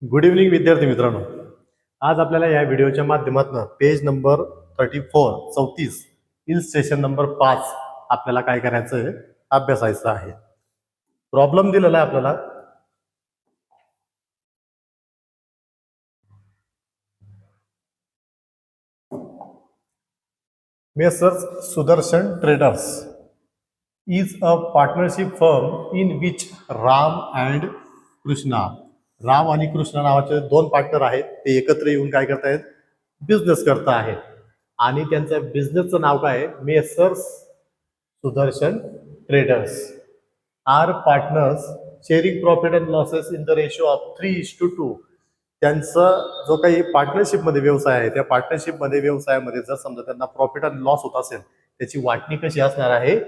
Good evening विद्यार्थी मित्रांनो. आज आपल्याला या व्हिडिओच्या माध्यमातून पेज नंबर 34 इलस्ट्रेशन नंबर 5 आपल्याला काय करायचं आहे, अभ्यासायचं आहे. प्रॉब्लेम दिलेला आहे आपल्याला. Messrs Sudarshan traders is a partnership firm in which Ram and Krishna, Ram आणि कृष्णा नावाचे दोन पार्टनर आहेत. ते एकत्र येऊन काय करतायत, बिझनेस करत आहेत. आणि त्यांचं बिझनेसचं नाव काय आहे, messrs Sudarshan traders. Are partners sharing profit and losses in the ratio of 3:2. त्यांचा जो काही पार्टनरशिपमध्ये व्यवसाय आहे, त्या पार्टनरशिपमध्ये व्यवसायामध्ये जर समजा त्यांना प्रॉफिट अँड लॉस होत असेल, त्याची वाटणी कशी असणार आहे,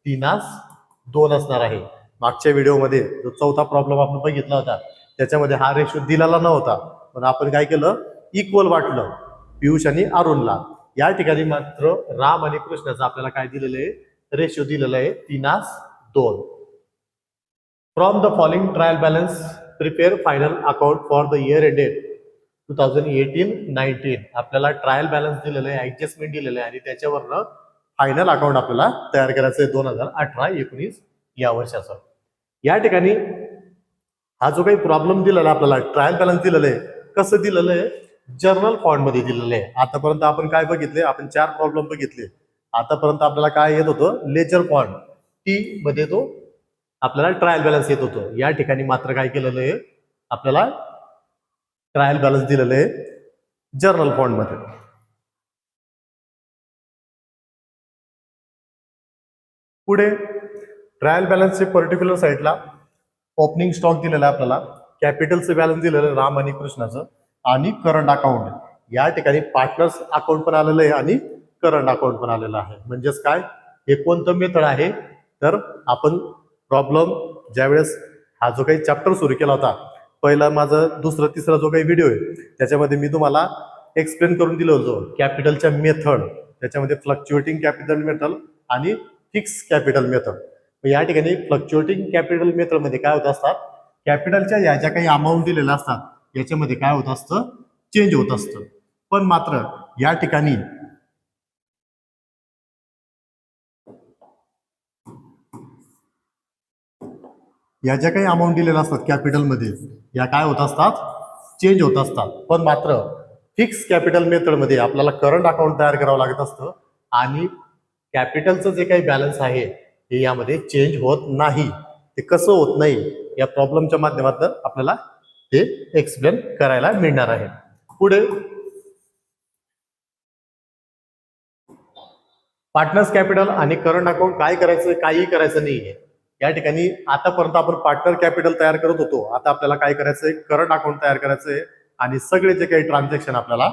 3:2 असणार आहे. मागच्या व्हिडिओमध्ये जो चौथा प्रॉब्लेम आपण बघितला होता, त्याच्यामध्ये हा रेशो दिलेला नव्हता, पण आपण काय केलं, इक्वल वाटलं पियुष आणि अरुणला. या ठिकाणी मात्र राम आणि कृष्णाचं आपल्याला काय दिलेलं आहे, रेशो दिलेला आहे 3:2. From the following trial balance prepare final account for the year ended 2018-19. आपल्याला ट्रायल बॅलन्स दिलेलं आहे, ऍडजस्टमेंट दिलेलं आहे आणि त्याच्यावरनं फायनल अकाउंट आपल्याला तयार करायचं आहे 2018-19 या वर्षाचं. या ठिकाणी हा जो काही प्रॉब्लेम दिलेला आपल्याला, ट्रायल बॅलन्स दिलेलं आहे, कसं दिलेलं आहे, जर्नल फॉर्ममध्ये दिलेलं आहे. आतापर्यंत आपण काय बघितले, आपण 4 प्रॉब्लेम बघितले. आतापर्यंत आपल्याला काय येत होतं, लेजर फॉर्म टी मध्ये तो आपल्याला ट्रायल बॅलन्स येत होतं. या ठिकाणी मात्र काय केलेलं आहे, आपल्याला ट्रायल बॅलन्स दिलेलं आहे जर्नल फॉर्म मध्ये. पुढे ट्रायल बॅलन्सचे पर्टिक्युलर साईडला ओपनिंग स्टॉक दिलेला आहे आपल्याला, कॅपिटलचं बॅलन्स दिलेलं आहे राम आणि कृष्णाचं, आणि करंट अकाउंट. या ठिकाणी पार्टनर्स अकाउंट पण आलेलं आहे आणि करंट अकाउंट पण आलेलं आहे. म्हणजेच काय, हे कोणतं मेथड आहे, तर आपण प्रॉब्लेम ज्यावेळेस हा जो काही चॅप्टर सुरू केला होता, पहिला माझं दुसरा तिसरा जो काही व्हिडिओ आहे, त्याच्यामध्ये मी तुम्हाला एक्सप्लेन करून दिलं होतं कॅपिटलच्या मेथड. त्याच्यामध्ये फ्लक्च्युएटिंग कॅपिटल मेथड आणि फिक्स कॅपिटल मेथड. या ठिकाणी फ्लक्च्युएटिंग कॅपिटल मेथड मध्ये काय होत असतात, कॅपिटलच्या या ज्या काही अमाऊंट दिलेल्या असतात याच्यामध्ये काय होत असतं, चेंज होत असतं. पण मात्र या ठिकाणी या ज्या काही अमाऊंट दिलेल्या असतात कॅपिटलमध्ये, या काय होत असतात, चेंज होत असतात. पण मात्र फिक्स कॅपिटल मेथडमध्ये आपल्याला करंट अकाउंट तयार करावं लागत असतं आणि कॅपिटलचं जे काही बॅलन्स आहे हे यामध्ये चेंज होत नाही. ते कसं होत नाही, या प्रॉब्लेमच्या माध्यमातून आपल्याला ते एक्सप्लेन करायला मिळणार आहे. पुढे पार्टनर्स कॅपिटल आणि करंट अकाउंट काय करायचं, काही करायचं नाहीये. या ठिकाणी आतापर्यंत आपण पार्टनर कॅपिटल तयार करत होतो, आता आपल्याला काय करायचंय, करंट अकाउंट तयार करायचंय आणि सगळे जे काही ट्रान्झॅक्शन आपल्याला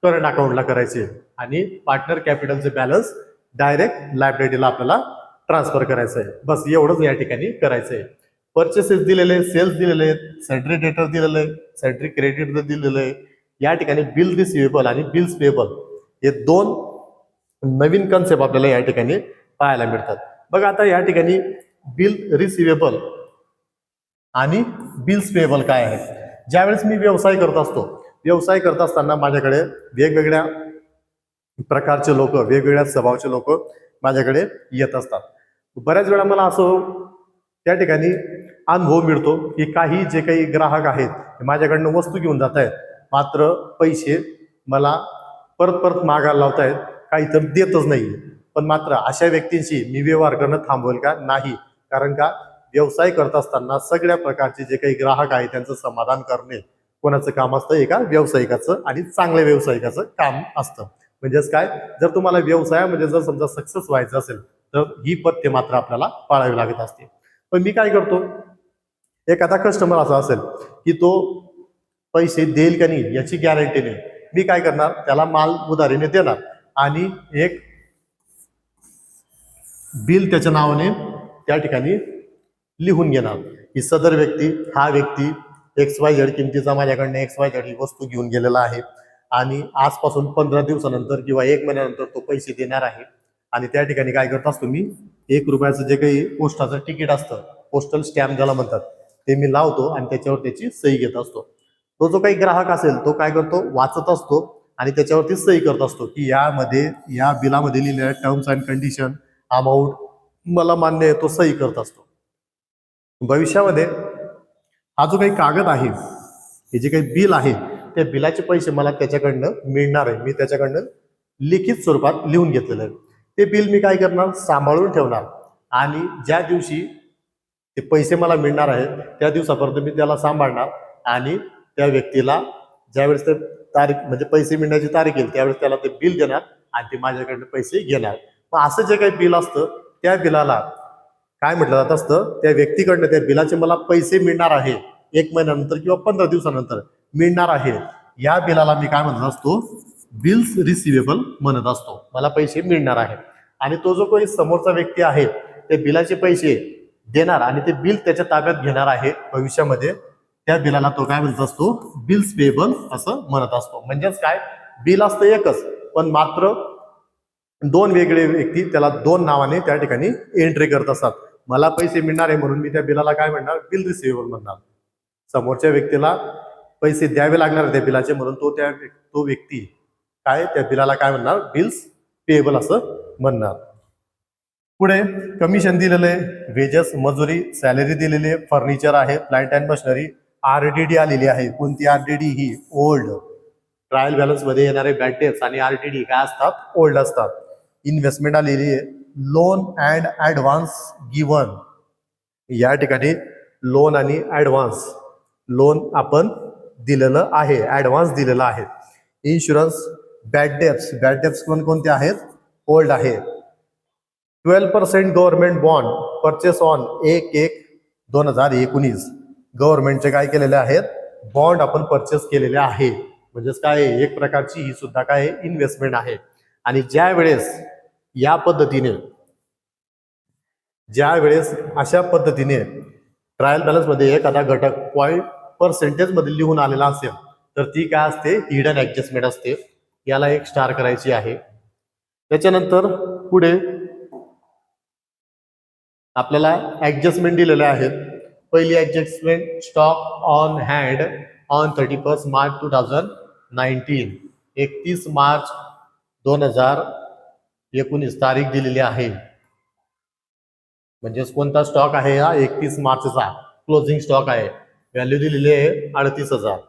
करंट अकाउंटला करायचे आणि पार्टनर कॅपिटलचे बॅलन्स डायरेक्ट लायबिलिटीला आपल्याला ट्रान्सफर करायचं आहे. बस एवढंच या ठिकाणी करायचंय. परचेसेस दिलेले, सेल्स दिलेले, सेंट्री डेटर दिलेले, सेंट्री क्रेडिट दिलेलं आहे. या ठिकाणी बिल रिसिवेबल आणि बिल्स पेएबल हे दोन नवीन कन्सेप्ट आपल्याला या ठिकाणी पाहायला मिळतात. बघा आता या ठिकाणी बिल रिसिवेबल आणि बिल्स पेएबल काय आहे. ज्यावेळेस मी व्यवसाय करत असतो, व्यवसाय करत असताना माझ्याकडे वेगवेगळ्या प्रकारचे लोक, वेगवेगळ्या स्वभावाचे लोक माझ्याकडे येत असतात. बऱ्याच वेळा मला असं त्या ठिकाणी अनुभव मिळतो की काही जे काही ग्राहक आहेत माझ्याकडनं वस्तू घेऊन जात आहेत, मात्र पैसे मला परत परत मागायला लावत आहेत, काही तर देतच नाही. पण मात्र अशा व्यक्तींशी मी व्यवहार करणं थांबवेल का, नाही. कारण का, व्यवसाय करत असताना सगळ्या प्रकारचे जे काही ग्राहक आहेत त्यांचं समाधान करणे कोणाचं काम असतं, एका व्यावसायिकाचं आणि चांगल्या व्यावसायिकाचं काम असतं. म्हणजेच काय, जर तुम्हाला व्यवसायामध्ये जर समजा सक्सेस व्हायचं असेल तर ही पथ्य मात्र आपल्याला पाळावी लागत असते. पण मी काय करतो, एखादा कस्टमर असा असेल की तो पैसे देईल का नाही याची गॅरंटी नाही, मी काय करणार, त्याला माल उधारीने देणार आणि एक बिल त्याच्या नावाने त्या ठिकाणी लिहून घेणार की सदर व्यक्ती, हा व्यक्ती XYZ किमतीचा माझ्याकडनं XYZ ही वस्तू घेऊन गेलेला आहे आणि आजपासून 15 दिवसानंतर किंवा 1 महिन्यानंतर तो पैसे देणार आहे. आणि त्या ठिकाणी काय करत असतो मी, 1 रुपयाचं जे काही पोस्टाचं तिकीट असतं, पोस्टल स्टॅम्प ज्याला म्हणतात, ते मी लावतो आणि त्याच्यावर त्याची सही घेत असतो. तो जो काही ग्राहक असेल तो काय करतो, वाचत असतो आणि त्याच्यावरती सही करत असतो की यामध्ये या बिलामध्ये लिहिलेल्या टर्म्स अँड कंडिशन, अमाऊंट मला मान्य आहे, तो सही करत असतो. भविष्यामध्ये हा जो काही कागद आहे, हे जे काही बिल आहे, त्या बिलाचे पैसे मला त्याच्याकडनं मिळणार आहे. मी त्याच्याकडनं लिखित स्वरूपात लिहून घेतलेलं आहे. ते बिल मी काय करणार, सांभाळून ठेवणार आणि ज्या दिवशी ते पैसे मला मिळणार आहेत त्या दिवसापर्यंत मी त्याला सांभाळणार आणि त्या व्यक्तीला ज्यावेळेस ते तारीख म्हणजे पैसे मिळण्याची तारीख येईल त्यावेळेस त्याला ते बिल देणार आणि ते माझ्याकडनं पैसे घेणार. मग असं जे काही बिल असतं त्या बिलाला काय म्हटलं जात असतं, त्या व्यक्तीकडनं त्या बिलाचे मला पैसे मिळणार आहे 1 महिन्यानंतर किंवा 15 दिवसानंतर मिळणार आहे, या बिलाला मी काय म्हणत असतो, बिल्स रिसिवेबल म्हणत असतो. मला पैसे मिळणार आहे आणि तो जो काही समोरचा व्यक्ती आहे ते बिलाचे पैसे देणार आणि ते बिल त्याच्या ताब्यात घेणार आहे भविष्यामध्ये, त्या बिलाला तो काय म्हणत असतो, बिल्स पेएबल असं म्हणत असतो. म्हणजेच काय, बिल असतं एकच पण मात्र 2 वेगळे व्यक्ती त्याला 2 नावाने त्या ठिकाणी एंट्री करत असतात. मला पैसे मिळणार आहे म्हणून मी त्या बिलाला काय म्हणणार, बिल रिसिवेबल म्हणणार. समोरच्या व्यक्तीला पैसे द्यावे लागणार आहे त्या बिलाचे म्हणून तो व्यक्ती काय त्या बिलाला काय म्हणणार, बिल्स पेएबल असं म्हणणार. पुढे कमिशन दिलेलं आहे, वेजेस मजुरी सॅलरी दिलेली आहे, फर्निचर आहे, प्लांट अँड मशिनरी, आरडीडी आलेली आहे. कोणती आरडीडी, ही ओल्ड. ट्रायल बॅलन्स मध्ये येणारे बॅड डेट्स आणि आरडीडी काय असतात, ओल्ड असतात. इन्व्हेस्टमेंट आलेली आहे, लोन अँड ऍडव्हान्स गिवन. या ठिकाणी लोन आणि ऍडव्हान्स, लोन आपण दिलेलं आहे, ऍडव्हान्स दिलेला आहे. इन्शुरन्स, बॅड डेट्स कोणते आहेत, ओल्ड आहे. 12% गव्हर्नमेंट बॉन्ड परचेस ऑन 1/1/2019. गव्हर्नमेंटचे काय केलेले आहेत, बॉन्ड आपण परचेस केलेले आहे. म्हणजेच काय, एक प्रकारची ही सुद्धा काय इन्व्हेस्टमेंट आहे. आणि ज्या वेळेस अशा पद्धतीने ट्रायल बॅलन्स मध्ये एखादा घटक पर्सेंटेज मध्ये लिहून आलेला असेल तर ती काय असते, हिडन ऍडजस्टमेंट असते. याला एक स्टार करायची आहे. त्याच्यानंतर पुढे आपल्याला ऍडजस्टमेंट दिलेल्या आहेत. पहिली adjustment, stock on hand on 31 March 2019. 31 March 2019 तारीख दिलेली आहे. म्हणजेच कोणता स्टॉक आहे, हा 31 मार्चचा क्लोजिंग स्टॉक आहे. व्हॅल्यू दिलेली आहे 38,000.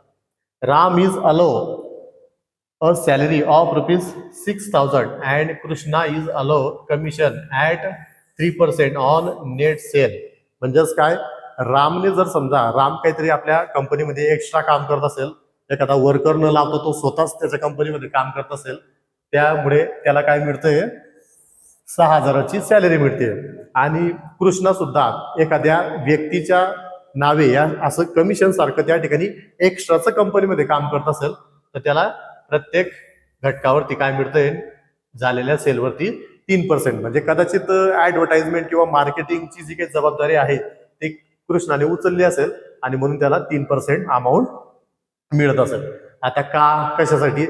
Ram is allowed a salary of ₹6,000 and Krishna is allowed commission at 3% on net sale. म्हणजेच काय, रामने जर समजा राम काहीतरी आपल्या कंपनीमध्ये एक्स्ट्रा काम करत असेल, एखादा वर्कर न लावतो तो स्वतःच त्याच्या कंपनीमध्ये काम करत असेल, त्यामुळे त्याला काय मिळतंय, 6,000ची सॅलरी मिळते. आणि कृष्णा सुद्धा एखाद्या व्यक्तीच्या नावे या असं कमिशन सारखं त्या ठिकाणी एक्स्ट्राचं कंपनीमध्ये काम करत असेल तर त्याला प्रत्येक घटकावरती काय मिळतंय, झालेल्या सेलवरती 3%. म्हणजे कदाचित ऍडव्हर्टाइजमेंट किंवा मार्केटिंगची जी काही जबाबदारी आहे ती कृष्णाने उचलली असेल आणि म्हणून त्याला 3% अमाऊंट मिळत असेल. आता कशासाठी,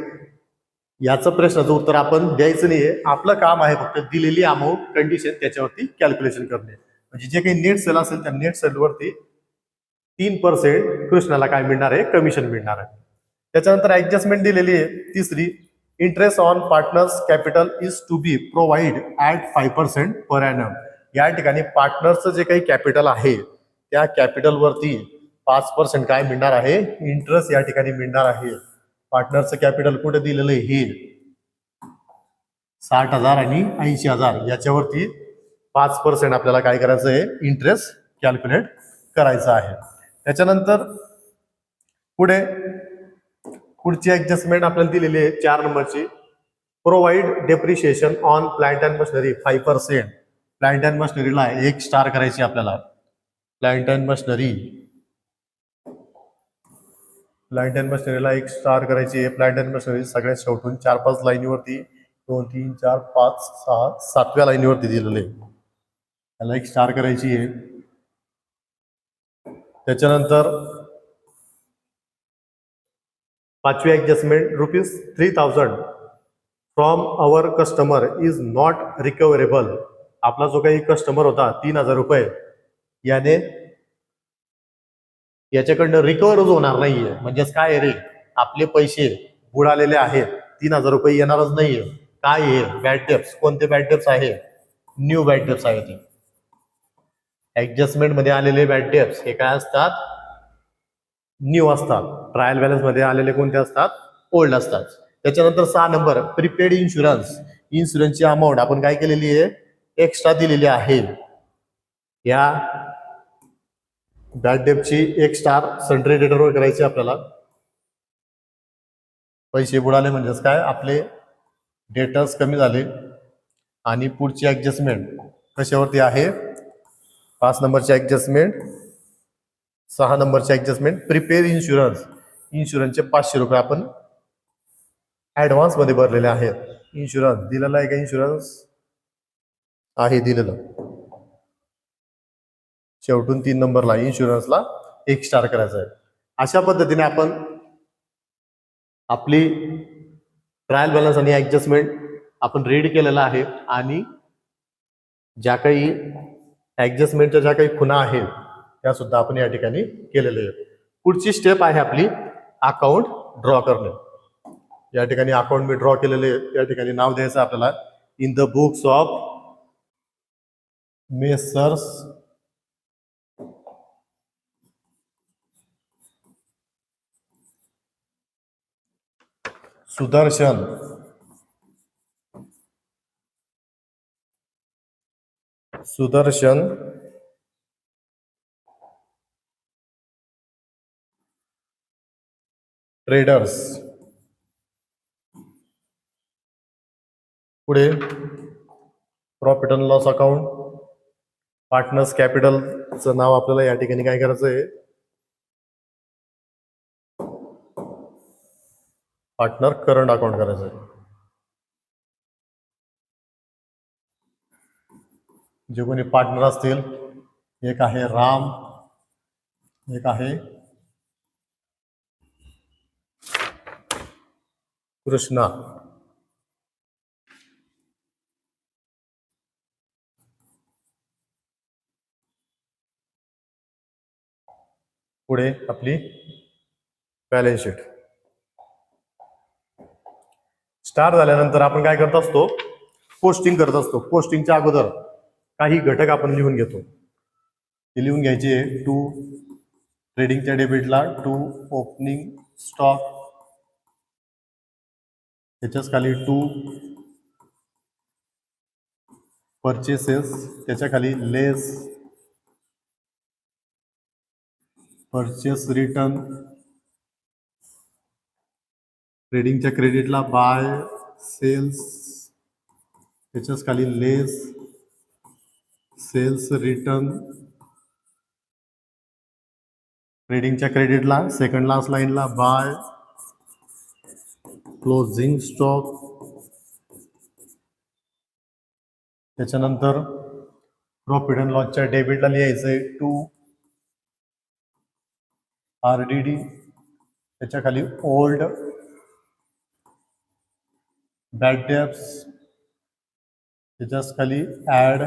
याचं प्रश्नाचं उत्तर आपण द्यायचं नाहीये. आपलं काम आहे फक्त दिलेली अमाऊंट, कंडिशन त्याच्यावरती कॅल्क्युलेशन करणे. म्हणजे जे काही नेट सेल असेल त्या नेट सेलवरती 3% कृष्णाला काय मिळणार आहे, कमिशन मिळणार आहे. त्याच्यानंतर ऍडजस्टमेंट दिलेली आहे तिसरी, interest on partners capital is to be provide at 5% per annum. या ठिकाणी पार्टनरचं जे काही कॅपिटल आहे त्या कॅपिटलवरती 5% काय मिळणार आहे, इंटरेस्ट या ठिकाणी मिळणार आहे. पार्टनरचं कॅपिटल कुठे दिलेलं आहे, हे 60,000 आणि 80,000 याच्यावरती 5% आपल्याला काय करायचं आहे, इंटरेस्ट कॅल्क्युलेट करायचं आहे. त्याच्यानंतर पुढची ऍडजस्टमेंट आपल्याला दिलेली आहे 4 नंबरची, provide depreciation on plant and machinery 5%. Plant and मशिनरीला एक स्टार करायची आपल्याला. प्लांट अँड मशिनरीला एक स्टार करायची आहे. प्लांट अँड मशिनरी सगळ्यात शेवटून 4-5 लाईनीवरती 2, 3, 4, 5, 6, 7व्या लाईनीवरती दिलेलं आहे. त्याला एक स्टार करायची आहे. त्याच्यानंतर 5वी adjustment, ₹3,000 from our customer is not recoverable. आपला जो काही कस्टमर होता ₹3,000 याने याच्याकडनं रिकवरच होणार नाहीये. म्हणजेच काय रे, आपले पैसे बुडालेले आहेत, 3,000 रुपये येणारच नाहीये. काय आहे? Bad debts. कोणते बॅड डेप्स आहे? न्यू बॅड डेप्स आहेत. ऍडजस्टमेंट मध्ये आलेले बॅड डेप्स हे काय असतात? न्यू असतात. ट्रायल बॅलन्स मध्ये आलेले कोणते असतात? ओल्ड असतात. त्याच्यानंतर 6 नंबर प्रीपेड इन्शुरन्स. इन्शुरन्सची अमाऊंट आपण काय केलेली आहे? एक्स्ट्रा दिलेली आहे. या बॅड डेपची 1 स्टार सन्ट्री डेटरवर करायची आपल्याला. पैसे बुडाले म्हणजेच काय? आपले डेटर्स कमी झाले आणि पुढची ऍडजस्टमेंट कशावरती आहे? 5 नंबरची ऍडजस्टमेंट, 6 नंबरची ऍडजस्टमेंट प्रिपेअर इन्शुरन्स. इन्शुरन्सचे 500 रुपये आपण ऍडव्हान्स मध्ये भरलेले आहेत. इन्शुरन्स दिलेला आहे का? इन्शुरन्स आहे दिलेलं. शेवटून 3 नंबरला इन्शुरन्सला 1 स्टार करायचं आहे. अशा पद्धतीने आपण आपली ट्रायल बॅलन्स आणि ऍडजस्टमेंट आपण रीड केलेला आहे आणि ज्या काही ऍडजस्टमेंटच्या ज्या काही खुणा आहेत त्या सुद्धा आपण या ठिकाणी केलेल्या आहेत. पुढची स्टेप आहे आपली अकाउंट ड्रॉ करणे. या ठिकाणी अकाउंट मी ड्रॉ केलेले आहे. या ठिकाणी नाव द्यायचं आपल्याला in the books of messrs Sudarshan traders. पुढे profit and loss account. Partners कॅपिटलचं नाव आपल्याला या ठिकाणी काय करायचं आहे? पार्टनर करंट अकाउंट करायचं आहे. जे कोणी पार्टनर असतील, एक आहे राम, एक आहे कृष्णा. पुढे आपली बॅलन्स शीट. स्टार झाल्यानंतर आपण काय करत असतो? पोस्टिंग करत असतो. पोस्टिंगच्या अगोदर काही घटक आपण लिहून घेतो. ते लिहून घ्यायचे. टू ट्रेडिंगच्या डेबिटला टू ओपनिंग स्टॉक, त्याच्याच खाली टू परचेसेस, त्याच्या खाली लेस परचेस रिटर्न, ट्रेडिंगच्या क्रेडिटला बाय सेल्स, त्याच्याच खाली लेस सेल्स रिटर्न, ट्रेडिंगच्या क्रेडिटला सेकंड लास्ट लाईनला बाय क्लोजिंग स्टॉक. त्याच्यानंतर प्रॉफिट अँड लॉसच्या डेबिटला लिहायचंय टू RDD, त्याच्या खाली ओल्ड बॅड डेप्स, त्याच्याच खाली ऍड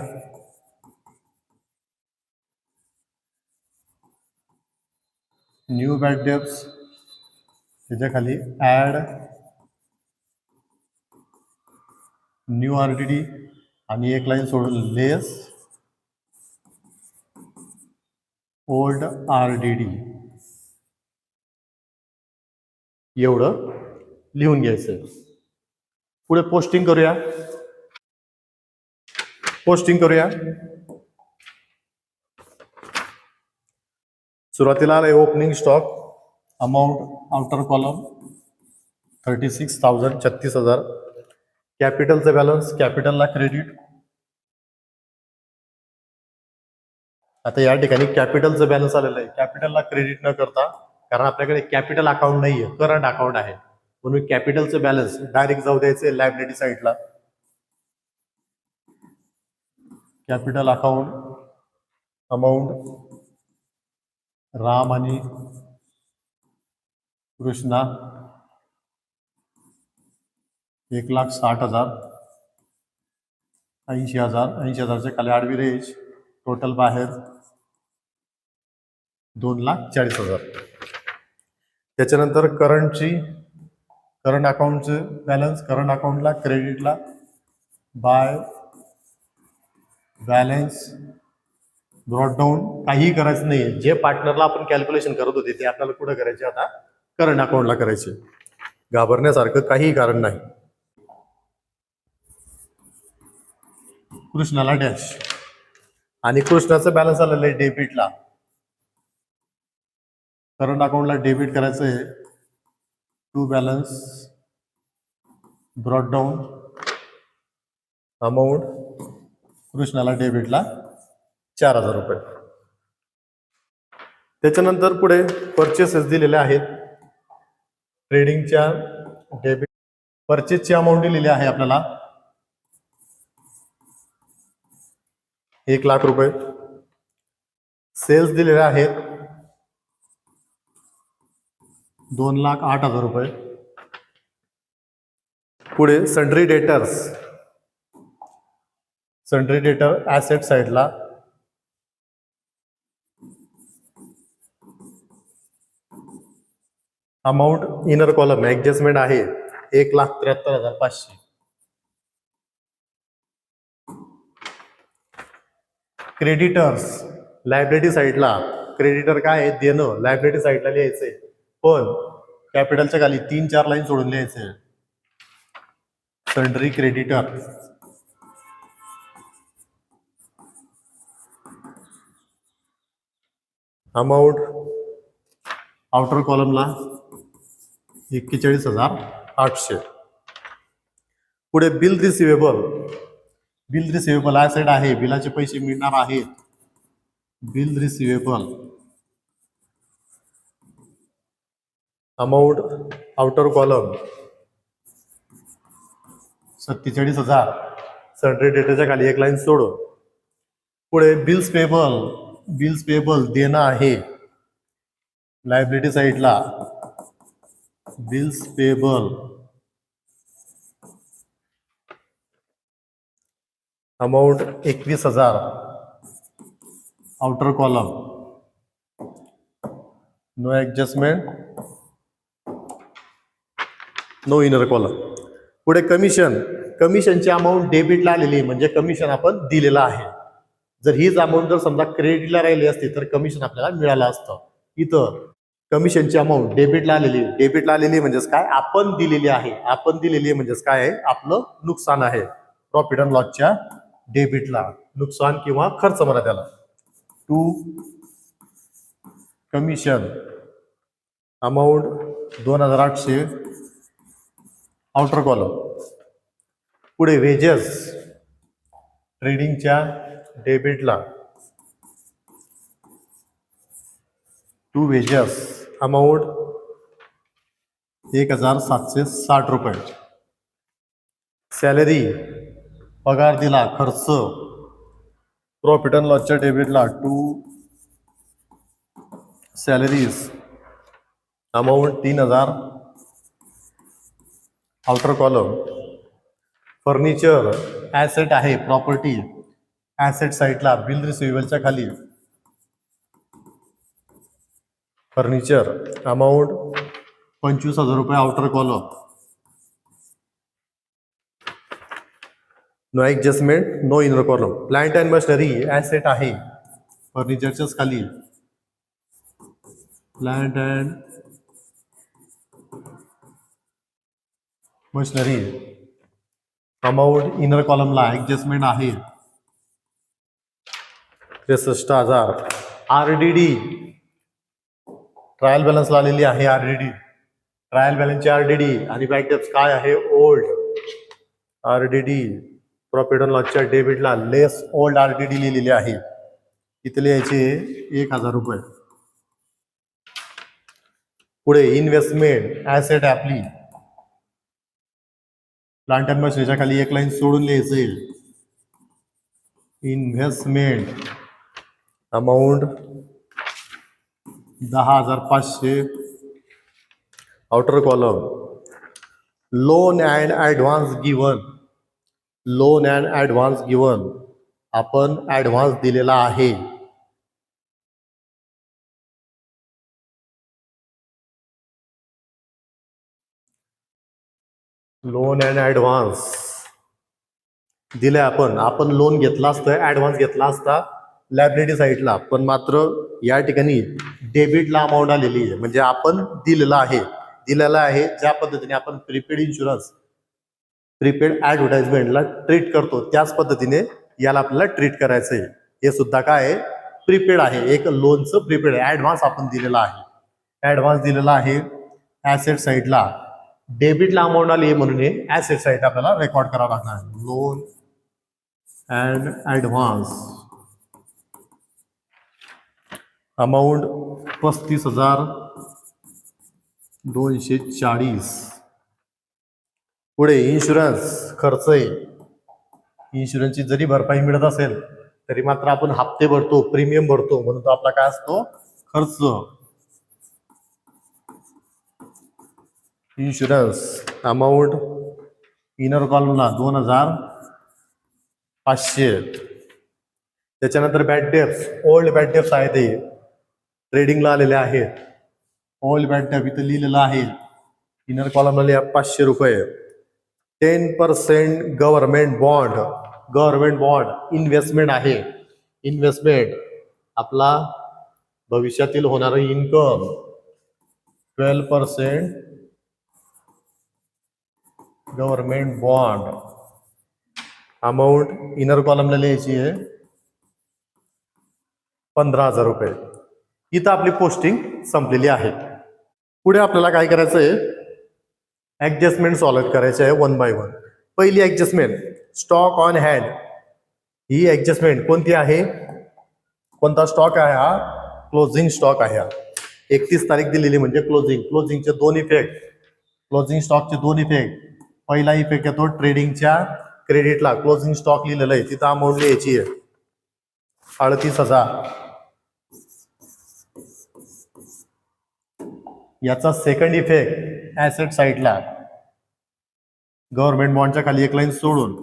न्यू बॅड डेप्स, त्याच्या खाली ऍड न्यू RDD आणि एक लाईन सोडून लेस ओल्ड RDD. एवढं लिहून घ्यायचं. पुढे पोस्टिंग करूया. सुरुवातीला आलंय opening stock amount outer column 36,000 36,000. कॅपिटलचं बॅलन्स, कॅपिटलला क्रेडिट. आता या ठिकाणी कॅपिटलचं बॅलन्स आलेलं आहे. कॅपिटलला क्रेडिट न करता, कारण आपल्याकडे कॅपिटल अकाउंट नाहीये, करंट अकाउंट आहे, म्हणून कॅपिटलचं बॅलन्स डायरेक्ट जाऊ द्यायचे लायबिलिटी साईडला. कॅपिटल अकाउंट अमाऊंट राम आणि कृष्णा 1,60,000, 80,000, 80,000च्या खाली आडवी रेज. टोटल बाहेर 2,40,000. त्याच्यानंतर करंट अकाउंटचे बॅलन्स, करंट अकाउंटला क्रेडिटला बाय बॅलन्स ब्रॉड डाऊन काहीही करायचं नाही. जे पार्टनरला आपण कॅल्क्युलेशन करत होते ते आपल्याला कुठं करायचे, आता करंट अकाउंटला करायचे. घाबरण्यासारखं काही कारण नाही. कृष्णाला डॅश, आणि कृष्णाचं बॅलन्स आलेलं आहे डेबिटला. करंट अकाउंटला डेबिट करायचं आहे. To balance brought down amount कृष्णाला डेबिटला 4,000 रुपये. त्याच्यानंतर पुढे परचेसेस दिलेले आहेत. ट्रेडिंगच्या डेबिट परचेसची अमाऊंट दिलेली आहे आपल्याला 1,00,000 रुपये. सेल्स दिलेले आहेत 2,08,000 रुपये. पुढे सन्ड्री डेटर ॲसेट साईडला अमाऊंट इनर कॉलम ऍडजस्टमेंट आहे 1,73,500. क्रेडिटर्स लायबिलिटी साईडला, क्रेडिटर काय आहे, देणं, लायबिलिटी साईडला लिहायचंय, पण कॅपिटलच्या खाली 3-4 लाईन सोडून लिहायचंय. Sundry creditor amount outer कॉलमला 41,800. पुढे बिल रिसिवेबल ॲसेट आहे, बिलाचे पैसे मिळणार आहेत. Bill receivable amount outer column 47,000. Sundry डेटरच्या खाली एक लाईन सोडून. पुढे बिल्स पेबल देणं आहे लायबिलिटी साईडला. Bills payable amount 21,000 outer column, no adjustment, no inner column. पुढे कमिशनची अमाऊंट डेबिटला आलेली आहे, म्हणजे कमिशन आपण दिलेलं आहे. जर हीच अमाऊंट जर समजा क्रेडिटला राहिली असती तर कमिशन आपल्याला मिळालं असतं. इथं कमिशनची अमाऊंट डेबिटला आलेली म्हणजेच काय, आपण दिलेली आहे म्हणजेच काय आहे, आपलं नुकसान आहे. प्रॉफिट अँड लॉसच्या डेबिटला नुकसान किंवा खर्च म्हणा त्याला. To commission amount 2,800 outer column. पुढे वेजेस ट्रेडिंगच्या डेबिटला टू वेजेस अमाऊंट 1,760 रुपये. सॅलरी पगार दिला, खर्च प्रॉफिट अँड लॉसच्या डेबिटला to salaries amount 3,000 outer column. Furniture asset आहे, प्रॉपर्टी ॲसेट साईडला बिल रिसिवेबलच्या खाली फर्निचर अमाऊंट 25,000 रुपये outer column, no adjustment, no inner column. Plant and machinery asset आहे फर्निचरच्याच खाली, plant and machinery amount inner कॉलमला ॲडजस्टमेंट आहे 63,000. RDD ट्रायल बॅलन्सला आलेली आहे. ट्रायल बॅलन्सची RDD आणि बँक डेप्ट काय आहे, ओल्ड RDD. प्रॉफिट अँड लॉसच्या डेबिटला लेस ओल्ड RDD लिहिलेली आहे, इथे लिहायचे 1,000 रुपये. पुढे इन्व्हेस्टमेंट ॲसेट आपली, प्लांट अँड मशिनरीच्या खाली एक लाईन सोडून लिहायचे. Investment amount 10,500 outer column. Loan and advance given आपण ॲडव्हान्स दिलेला आहे. लोन अँड ऍडव्हान्स दिले. आपण लोन घेतला असतं, ऍडव्हान्स घेतला असता लायबिलिटी साईडला, पण मात्र या ठिकाणी डेबिटला अमाऊंट आलेली आहे. म्हणजे आपण दिलेला आहे ज्या पद्धतीने आपण प्रीपेड इन्शुरन्स, प्रीपेड ऍडव्हर्टाइजमेंटला ट्रीट करतो त्याच पद्धतीने याला आपल्याला ट्रीट करायचं आहे. हे सुद्धा काय आहे, प्रीपेड आहे, एक लोनचं प्रीपेड आहे. ऍडव्हान्स आपण दिलेला आहे, ऍडव्हान्स दिलेला आहे. ऍसेट साईडला डेबिटला अमाऊंट आली म्हणून हे ऍसेट साईड आपल्याला रेकॉर्ड करावं लागणार. Loan and advance amount 35,240. पुढे इन्शुरन्स खर्च आहे. इन्शुरन्सची जरी भरपाई मिळत असेल तरी मात्र आपण हप्ते भरतो, प्रीमियम भरतो, म्हणून तो आपला काय असतो, खर्च. इन्शुरन्स अमाऊंट इनर कॉलमला 2,500. त्याच्यानंतर bad debts, old bad debts आहेत, ते ट्रेडिंगला आलेले आहेत. ओल्ड बॅड डेप इथं लिहिलेलं आहे, इनर कॉलमला 500 रुपये. 10% गव्हर्नमेंट बॉन्ड इन्व्हेस्टमेंट आहे. इन्व्हेस्टमेंट आपला भविष्यातील होणारं income. 12% government bond amount inner कॉलमला लिहायची आहे 15,000 रुपये. इथं आपली पोस्टिंग संपलेली आहे. पुढे आपल्याला काय करायचं आहे, ऍडजस्टमेंट सॉल्व करायचे आहे वन बाय वन. पहिली adjustment stock on hand. He adjustment कोणती आहे, कोणता स्टॉक आहे हा, क्लोजिंग स्टॉक आहे. 31 तारीख दिलेली म्हणजे क्लोजिंगचे दोन इफेक्ट, क्लोजिंग स्टॉकचे दोन इफेक्ट. पहिला इफेक्ट येतो ट्रेडिंगच्या क्रेडिटला, क्लोजिंग स्टॉक लिहिलेलं आहे तिथं अमाऊंट लिहायची आहे 38,000. याचा सेकंड इफेक्ट ऍसेट साईडला, गव्हर्नमेंट बॉन्डच्या खाली एक लाईन सोडून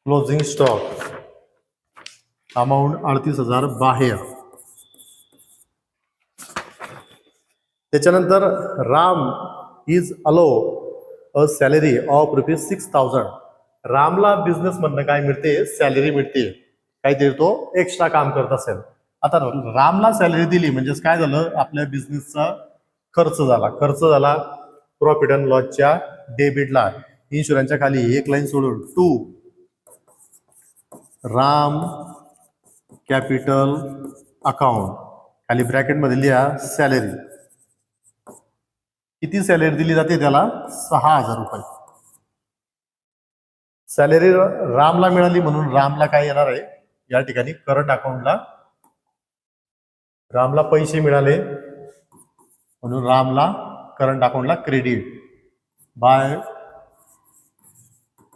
क्लोजिंग स्टॉक अमाऊंट 38,000 बाहेर. त्याच्यानंतर Ram is allowed a salary of ₹6,000. रामला बिझनेस मधनं काय मिळते, सॅलरी मिळते, काहीतरी तो एक्स्ट्रा काम करत असेल. आता रामला सॅलरी दिली म्हणजेच काय झालं, आपल्या बिझनेसचा खर्च झाला. प्रॉफिट अँड लॉसच्या डेबिटला इन्शुरन्सच्या खाली एक लाईन सोडून टू राम कॅपिटल अकाउंट, खाली ब्रॅकेट मध्ये लिहा सॅलरी. किती सॅलरी दिली जाते त्याला, 6,000 रुपये सॅलरी रामला मिळाली म्हणून रामला काय येणार आहे, या ठिकाणी करंट अकाउंटला रामला पैसे मिळाले म्हणून रामला करंट अकाउंटला credit by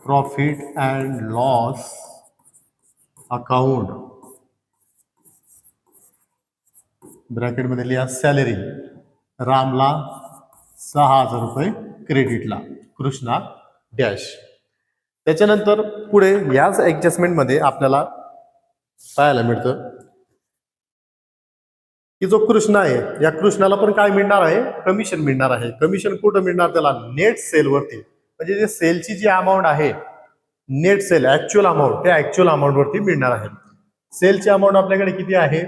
profit and loss account, bracket मध्ये लिहा सॅलरी. रामला 6,000 रुपये क्रेडिटला, कृष्णा डॅश. त्याच्यानंतर पुढे याच ऍडजस्टमेंट मध्ये आपल्याला पाहायला मिळतं की जो कृष्णा आहे, या कृष्णाला पण काय मिळणार आहे, कमिशन मिळणार आहे. कमिशन कुठं मिळणार त्याला, नेट सेल वरती. म्हणजे जे सेलची जी अमाऊंट आहे, नेट सेल ऍक्च्युअल अमाऊंट, त्या ऍक्च्युअल अमाऊंट वरती मिळणार आहे. सेलची अमाऊंट आपल्याकडे किती आहे,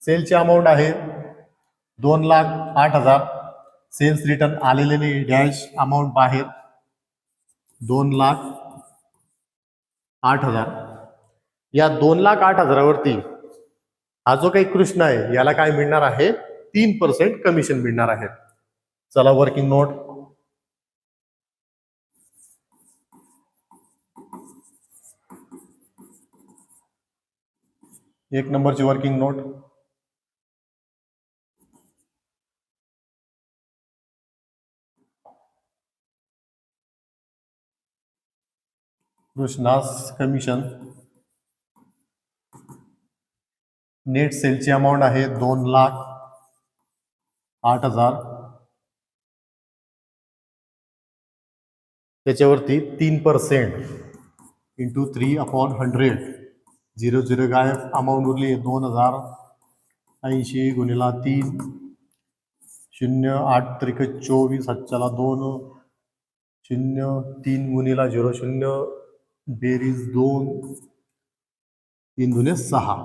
सेलची अमाऊंट आहे 2,08,000. सेल्स रिटर्न आलेले नाही, डॅश अमाऊंट बाहेर 2,08,000. या 2,08,000 वरती हा जो काही कृष्ण आहे याला काय मिळणार आहे, 3% कमिशन मिळणार आहे. चला वर्किंग नोट. एक नंबरची working note. Krishna's commission, net सेलची अमाऊंट आहे 2,08,000. त्याच्यावरती 3% इंटू 3/100, 0 0 काय अमाऊंट उरली 2,080 गुणिला 3 0 8 त्रिक 24 हातच्याला 2 0 3 गुणीला 0 0 बेरीज 2 3 दुने 6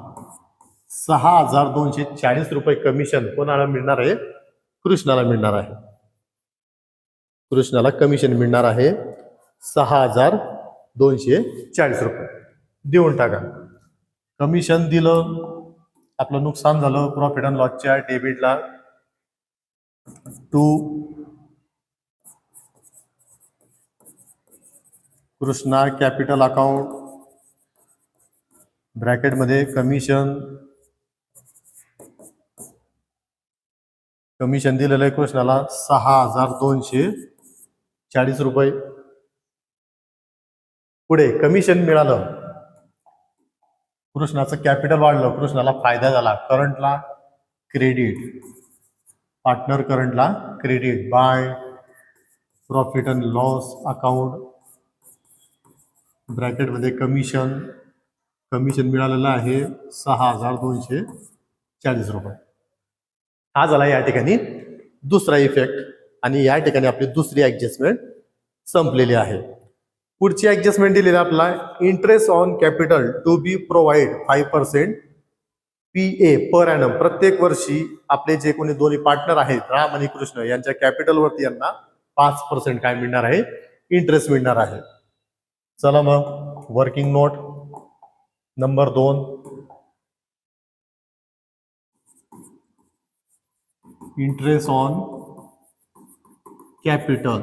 6,240 रुपये कमिशन कोणाला मिळणार आहे? कृष्णाला मिळणार आहे. कृष्णाला कमिशन मिळणार आहे 6,240 रुपये. देऊन टाका. कमिशन दिलं, आपलं नुकसान झालं प्रॉफिट अँड लॉसच्या डेबिटला टू कृष्णा कॅपिटल अकाउंट ब्रॅकेटमध्ये कमिशन दिलेलं आहे कृष्णाला 6,240 रुपये. पुढे कमिशन मिळालं, कृष्णाचं कॅपिटल वाढलं, कृष्णाला फायदा झाला, करंटला क्रेडिट, पार्टनर करंटला credit by profit and loss account ब्रॅकेटमध्ये कमिशन मिळालेलं आहे 6,240 रुपये. हा झाला या ठिकाणी दुसरा इफेक्ट आणि या ठिकाणी आपली दुसरी ऍडजस्टमेंट संपलेली आहे. पुढची ऍडजस्टमेंट दिलेली आपला interest on capital to be provide 5% PA per annum. प्रत्येक वर्षी आपले जे कोणी दोन्ही पार्टनर आहेत राम आणि कृष्ण यांच्या कॅपिटलवरती यांना 5% काय मिळणार आहे? इंटरेस्ट मिळणार आहे. चला मग working note number 2 interest on capital.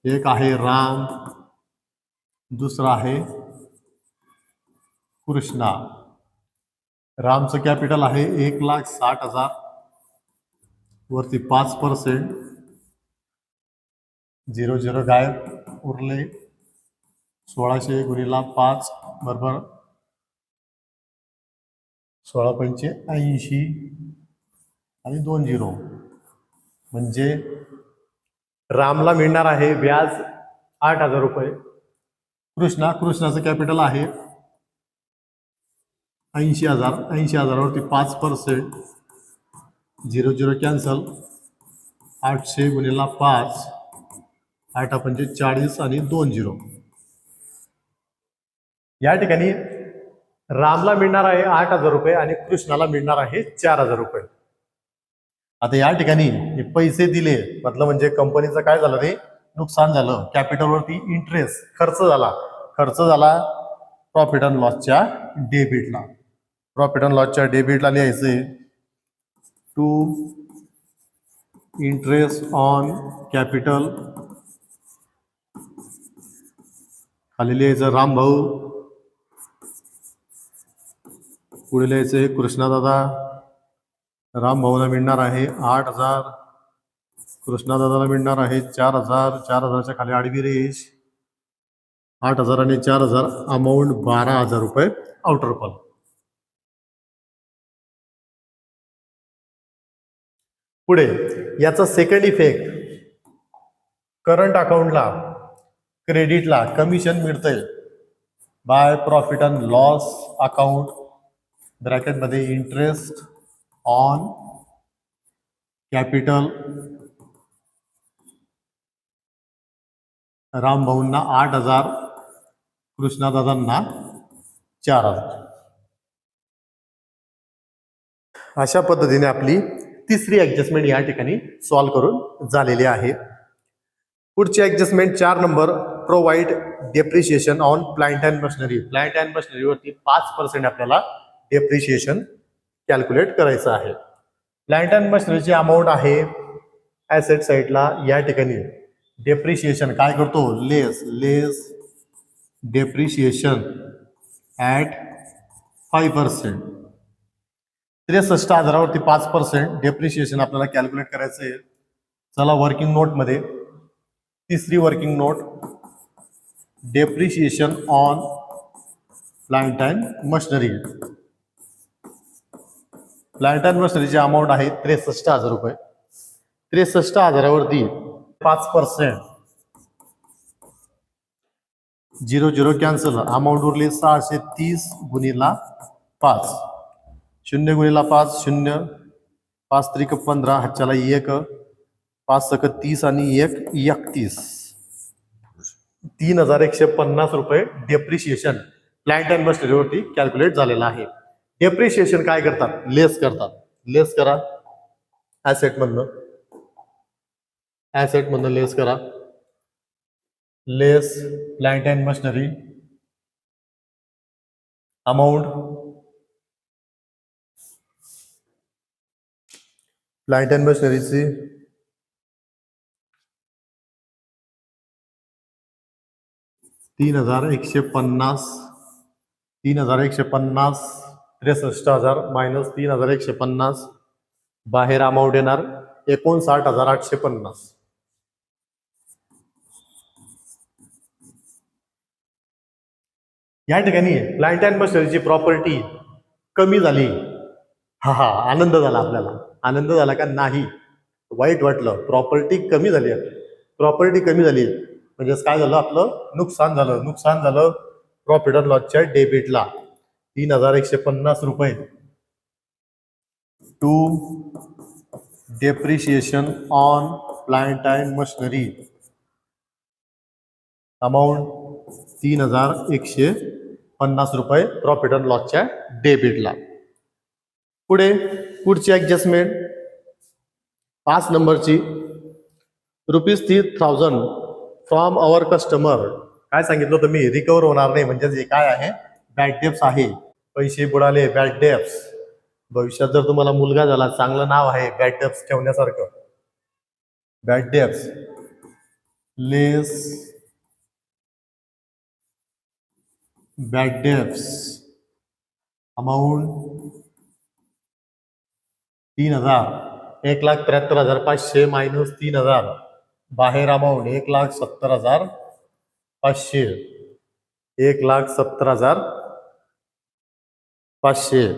एक आहे राम, दुसरा आहे कृष्णा. रामचं कॅपिटल आहे 1,60,000 वरती 5%, 0 गायब उरले. 1600 गुणिला 5 बरोबर 16,85 आणि 2 0 म्हणजे रामला मिळणार आहे व्याज 8,000 रुपये. कृष्णाचं कॅपिटल आहे 80,000. 80,000 वरती 5%, 0 कॅन्सल. 800 गुणिला 5 8 म्हणजे 40 आणि 2 0. या ठिकाणी रामला मिळणार आहे 8,000 रुपये आणि कृष्णाला मिळणार आहे 4,000 रुपये. आता या ठिकाणी हे पैसे दिले म्हटलं म्हणजे कंपनीचं काय झालं रे? नुकसान झालं. कॅपिटलवरती इंटरेस्ट खर्च झाला प्रॉफिट अँड लॉसच्या डेबिटला. प्रॉफिट अँड लॉसच्या डेबिटला लिहायचंय टू इंटरेस्ट ऑन कॅपिटल, खाली लिहायचं राम भाऊ, पुढे लिहायचंय कृष्णा दादा. राम भाऊला मिळणार आहे 8,000, कृष्णा दादाला मिळणार आहे 4,000. 4,000च्या खाली आडवी रेष, 8,000 आणि 4,000 अमाऊंट 12,000 रुपये आउटर कॉल. पुढे याचा सेकंड इफेक्ट, करंट अकाउंटला क्रेडिटला कमिशन मिळतंय by profit and loss account ब्रॅकेटमध्ये इंटरेस्ट ऑन कॅपिटल. राम भाऊंना 8,000, कृष्णादादांना 4,000. अशा पद्धतीने आपली तिसरी ऍडजस्टमेंट या ठिकाणी सॉल्व्ह करून झालेली आहे. पुढची adjustment 4 number provide depreciation on plant and machinery. Plant and मशिनरीवरती 5% आपल्याला डेप्रिशिएशन कॅल्क्युलेट करायचं आहे. प्लांट अँड मशिनरीची अमाऊंट आहे ॲसेट साईडला. या ठिकाणी डेप्रिशिएशन काय करतो? लेस डेप्रिशिएशन ॲट 5%. 63,000 वरती 5% डेप्रिशिएशन आपल्याला कॅल्क्युलेट करायचं आहे. चला वर्किंग नोटमध्ये तिसरी working note depreciation on plant and machinery. Plant and मशिनरीची अमाऊंट आहे 63,000 रुपये. 63,000 वरती 5%, 0 कॅन्सल. अमाऊंट उरली 630 गुणिला 5. 0 गुणिला 5 0, 5 त्रिक 15, हातच्याला 1, 5 सक 30 आणि 1 31, 3150 रुपये डेप्रिशिएशन प्लांट अँड मशिनरीवरती कॅल्क्युलेट झालेला आहे. डेप्रिशिएशन काय करतात? लेस करतात. लेस करा ऍसेट मधनं लेस करा. Less plant and machinery amount, plant and मशिनरीची 3150, 63,000 मायनस 3,150, बाहेर अमाऊंट येणार 59,850. या ठिकाणी प्लांट अँड मशिनरीची प्रॉपर्टी कमी झाली. हा आनंद झाला आपल्याला. आनंद झाला का नाही? वाईट वाटलं. प्रॉपर्टी कमी झाली. प्रॉपर्टी कमी झाली म्हणजेच काय झालं? आपलं नुकसान झालं. नुकसान झालं प्रॉफिट अँड लॉसच्या डेबिटला 3,150 रुपये to depreciation on plant and machinery amount 3,150 रुपये प्रॉफिट अँड लॉसच्या डेबिटला. पुढची ऍडजस्टमेंट 5 नंबरची ₹30,000 फ्रॉम अवर कस्टमर. काय सांगितलं होतं मी? रिकवर होणार नाही म्हणजे जे काय आहे? बॅड डेब्ट्स आहे. पैसे बुडाले, बॅड डेब्ट्स. भविष्यात जर तुम्हाला मुलगा झाला, चांगलं नाव आहे बॅड डेब्ट्स ठेवण्यासारखं. बॅड डेब्ट्स लेस बॅड डेब्ट्स अमाऊंट 3,000, 1,73,500 मायनस 3,000, बाहेर अमाऊंट 1,70,500, 1,70,500.